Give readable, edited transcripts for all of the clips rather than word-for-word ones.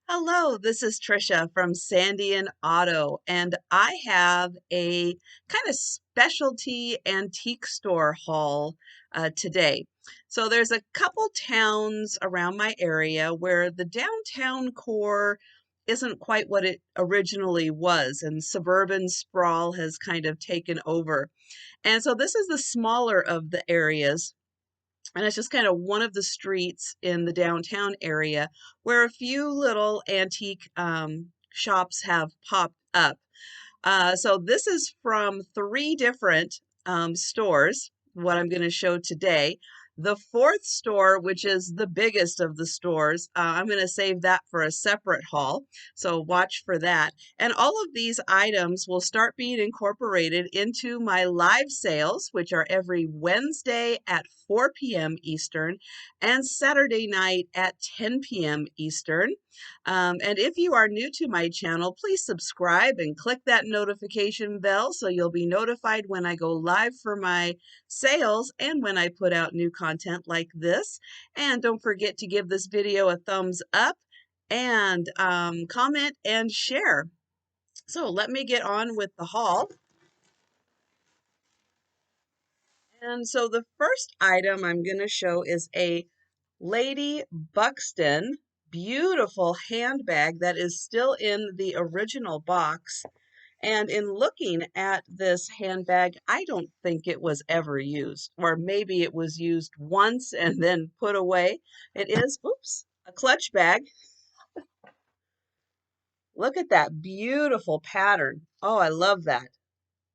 Hello, this is Trisha from SANDYANDOTTO, and I have a kind of specialty antique store haul today. So there's a couple towns around my area where the downtown core isn't quite what it originally was, and suburban sprawl has kind of taken over. And so this is the smaller of the areas, and it's just kind of one of the streets in the downtown area where a few little antique shops have popped up. So this is from three different stores, what I'm going to show today. The fourth store, which is the biggest of the stores, I'm going to save that for a separate haul. So watch for that. And all of these items will start being incorporated into my live sales, which are every Wednesday at 4 p.m. Eastern and Saturday night at 10 p.m. Eastern. And if you are new to my channel, please subscribe and click that notification bell so you'll be notified when I go live for my sales and when I put out new content like this. And don't forget to give this video a thumbs up and comment and share. So let me get on with the haul. And so the first item I'm going to show is a Lady Buxton beautiful handbag that is still in the original box. And in looking at this handbag, I don't think it was ever used, or maybe it was used once and then put away. It is, oops, a clutch bag. Look at that beautiful pattern. Oh, I love that.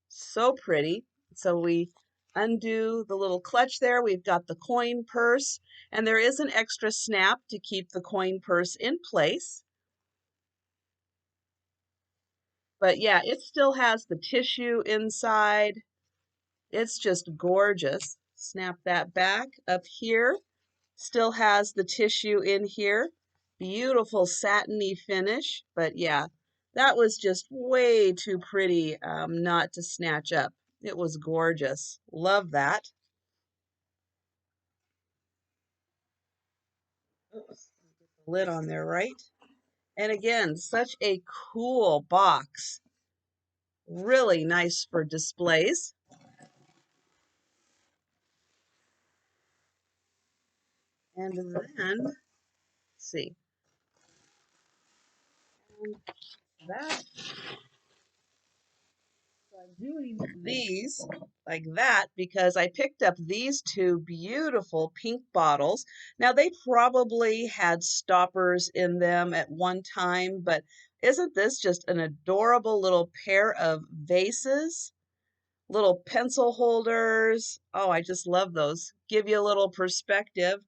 So pretty. So we undo the little clutch there. We've got the coin purse, and there is an extra snap to keep the coin purse in place. But yeah, it still has the tissue inside. It's just gorgeous. Snap that back up here. Still has the tissue in here. Beautiful satiny finish. But yeah, that was just way too pretty not to snatch up. It was gorgeous. Love that. Oops, get the lid on there right. And again, such a cool box. Really nice for displays. And then, let's see, and that, so I'm doing these like that because I picked up these two beautiful pink bottles. Now, they probably had stoppers in them at one time, but isn't this just an adorable little pair of vases? Little pencil holders. Oh, I just love those. Give you a little perspective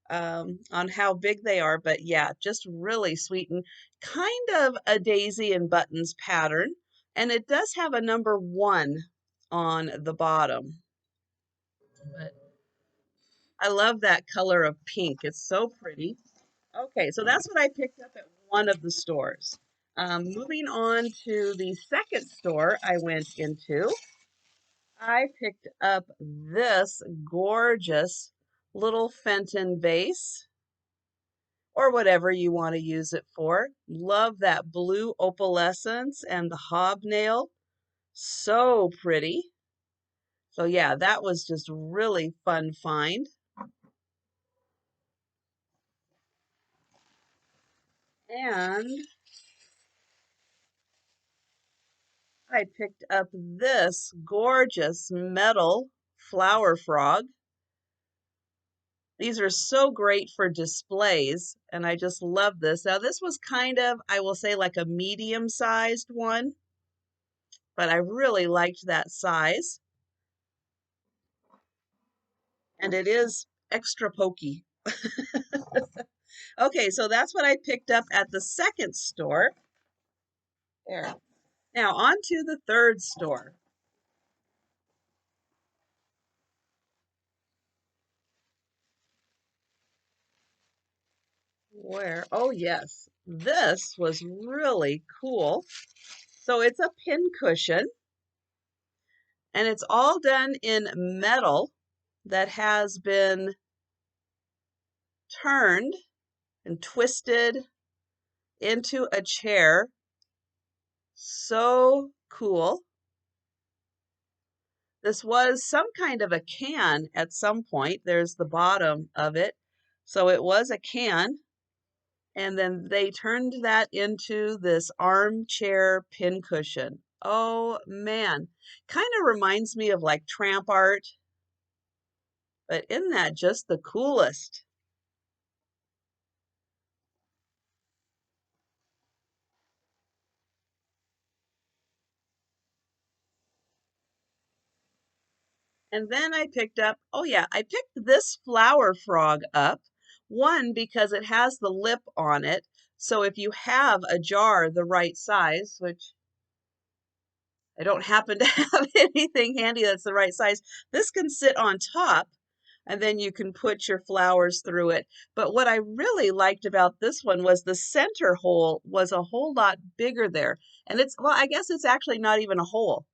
on how big they are. But yeah, just really sweet and kind of a daisy and buttons pattern. And it does have a number 1 on the bottom. But I love that color of pink. It's so pretty. Okay, so that's what I picked up at one of the stores. Moving on to the second store I went into. I picked up this gorgeous little Fenton vase, or whatever you want to use it for. Love that blue opalescence and the hobnail. So pretty. So yeah, that was just really fun find. And I picked up this gorgeous metal flower frog. These are so great for displays, and I just love this. Now, this was kind of, I will say, like a medium-sized one, but I really liked that size. And it is extra pokey. Okay, so that's what I picked up at the second store. There. Now, on to the third store. Where? Oh, yes. This was really cool. So it's a pin cushion, and it's all done in metal that has been turned and twisted into a chair. So cool. This was some kind of a can at some point. There's the bottom of it. So it was a can. And then they turned that into this armchair pincushion. Oh man, kind of reminds me of like tramp art, but isn't that just the coolest? And then I picked up, oh yeah, I picked this flower frog up. One, because it has the lip on it. So if you have a jar the right size, which I don't happen to have anything handy that's the right size, this can sit on top and then you can put your flowers through it. But what I really liked about this one was the center hole was a whole lot bigger there. And it's, well, I guess it's actually not even a hole.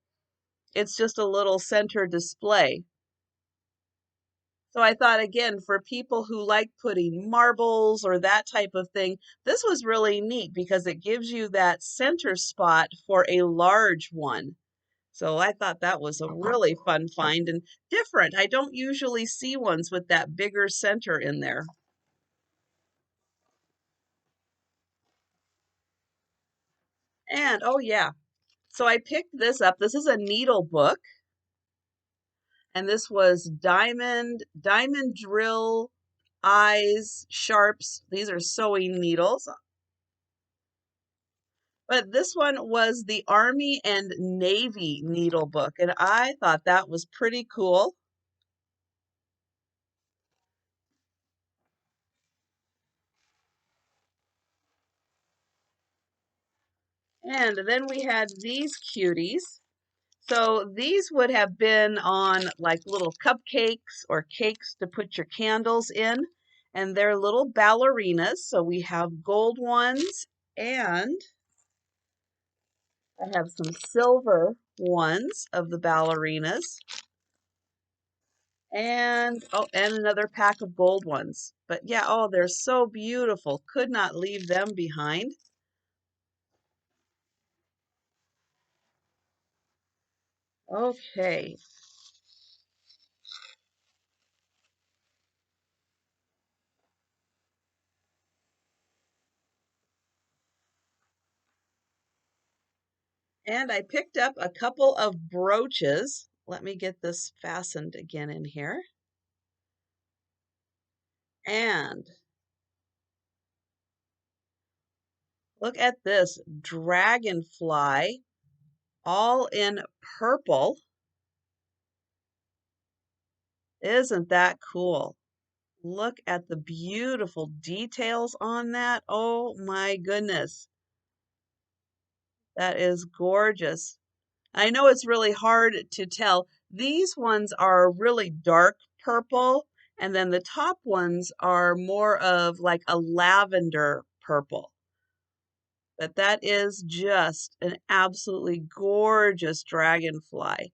It's just a little center display. So I thought, again, for people who like putting marbles or that type of thing, this was really neat because it gives you that center spot for a large one. So I thought that was a really fun find and different. I don't usually see ones with that bigger center in there. And oh yeah, so I picked this up. This is a needle book, and this was diamond drill eyes, sharps. These are sewing needles. But this one was the Army and Navy needle book, and I thought that was pretty cool. And then we had these cuties. So these would have been on like little cupcakes or cakes to put your candles in. And they're little ballerinas. So we have gold ones and I have some silver ones of the ballerinas. And oh, and another pack of gold ones. But yeah, oh, they're so beautiful. Could not leave them behind. Okay. And I picked up a couple of brooches. Let me get this fastened again in here. And look at this dragonfly, all in purple. Isn't that cool? Look at the beautiful details on that. Oh my goodness. That is gorgeous. I know it's really hard to tell. These ones are really dark purple, and then the top ones are more of like a lavender purple. But that is just an absolutely gorgeous dragonfly.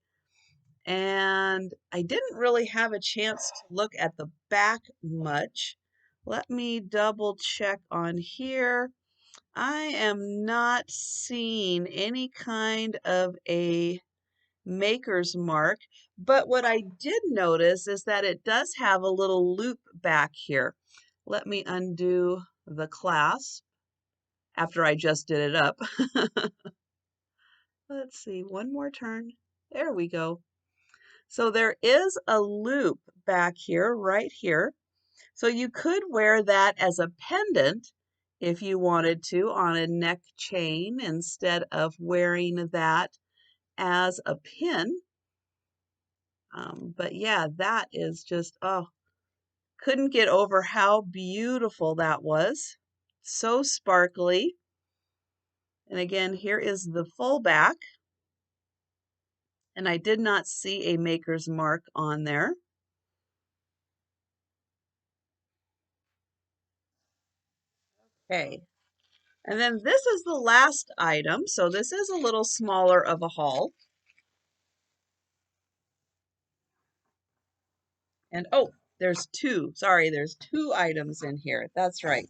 And I didn't really have a chance to look at the back much. Let me double check on here. I am not seeing any kind of a maker's mark, but what I did notice is that it does have a little loop back here. Let me undo the clasp after I just did it up. Let's see, one more turn. There we go. So there is a loop back here, right here. So you could wear that as a pendant if you wanted to on a neck chain instead of wearing that as a pin. But yeah, that is just, oh, couldn't get over how beautiful that was. So sparkly. And again, here is the full back. And I did not see a maker's mark on there. Okay. And then this is the last item. So this is a little smaller of a haul. And oh, there's two. Sorry, there's two items in here. That's right.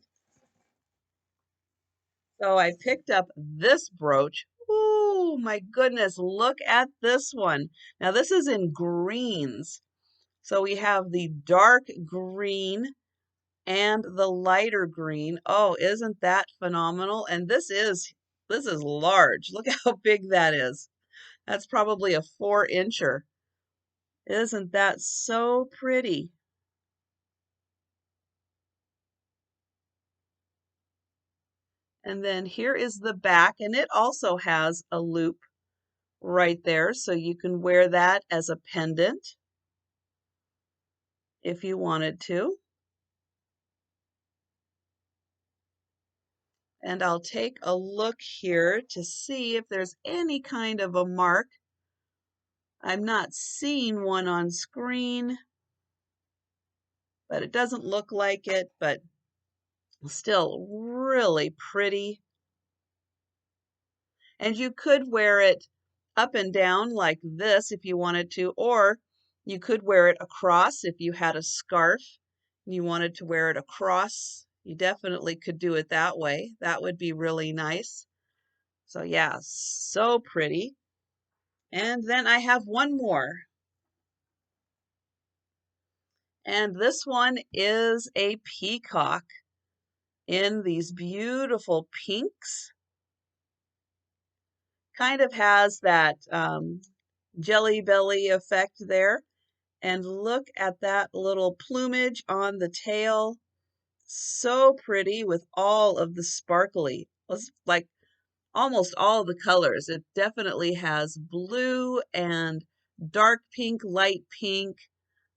So I picked up this brooch. Oh my goodness, look at this one. Now this is in greens. So we have the dark green and the lighter green. Oh, isn't that phenomenal? And this is large. Look how big that is. That's probably a 4-incher. Isn't that so pretty? And then here is the back, and it also has a loop right there, so you can wear that as a pendant if you wanted to. And I'll take a look here to see if there's any kind of a mark. I'm not seeing one on screen, but it doesn't look like it, but still really pretty. And you could wear it up and down like this if you wanted to, or you could wear it across if you had a scarf and you wanted to wear it across. You definitely could do it that way. That would be really nice. So yeah, so pretty. And then I have one more. And this one is a peacock in these beautiful pinks. Kind of has that jelly belly effect there. And look at that little plumage on the tail. So pretty with all of the sparkly, like almost all the colors. It definitely has blue and dark pink, light pink,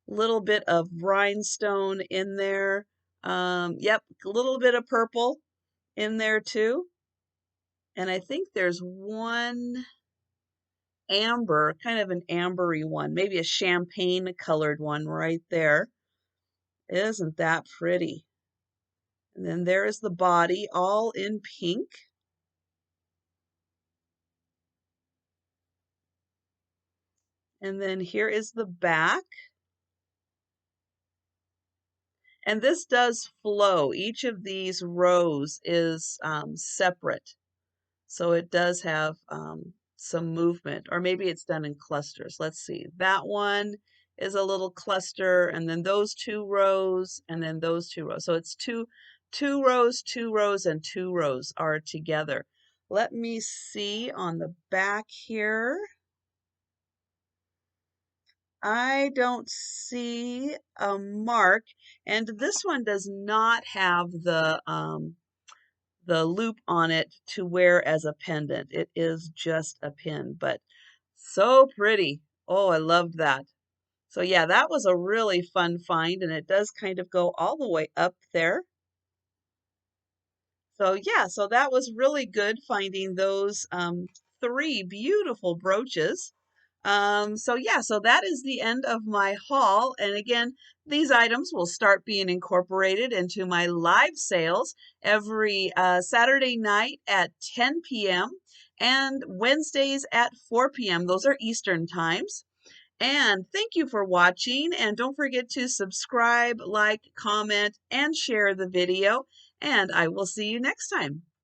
little bit of rhinestone in there. Yep, a little bit of purple in there too. And I think there's one amber, kind of an ambery one, maybe a champagne colored one right there. Isn't that pretty? And then there is the body all in pink. And then here is the back. And this does flow. Each of these rows is separate. So it does have some movement, or maybe it's done in clusters. Let's see. That one is a little cluster, and then those 2 rows, and then those 2 rows. So it's two rows, 2 rows, and 2 rows are together. Let me see on the back here. I don't see a mark, and this one does not have the loop on it to wear as a pendant. It is just a pin, but so pretty. Oh, I loved that. So yeah, that was a really fun find, and it does kind of go all the way up there. So yeah, so that was really good finding those 3 beautiful brooches. So yeah, so that is the end of my haul. And again, these items will start being incorporated into my live sales every Saturday night at 10 p.m. and Wednesdays at 4 p.m. Those are Eastern times. And thank you for watching. And don't forget to subscribe, like, comment, and share the video. And I will see you next time.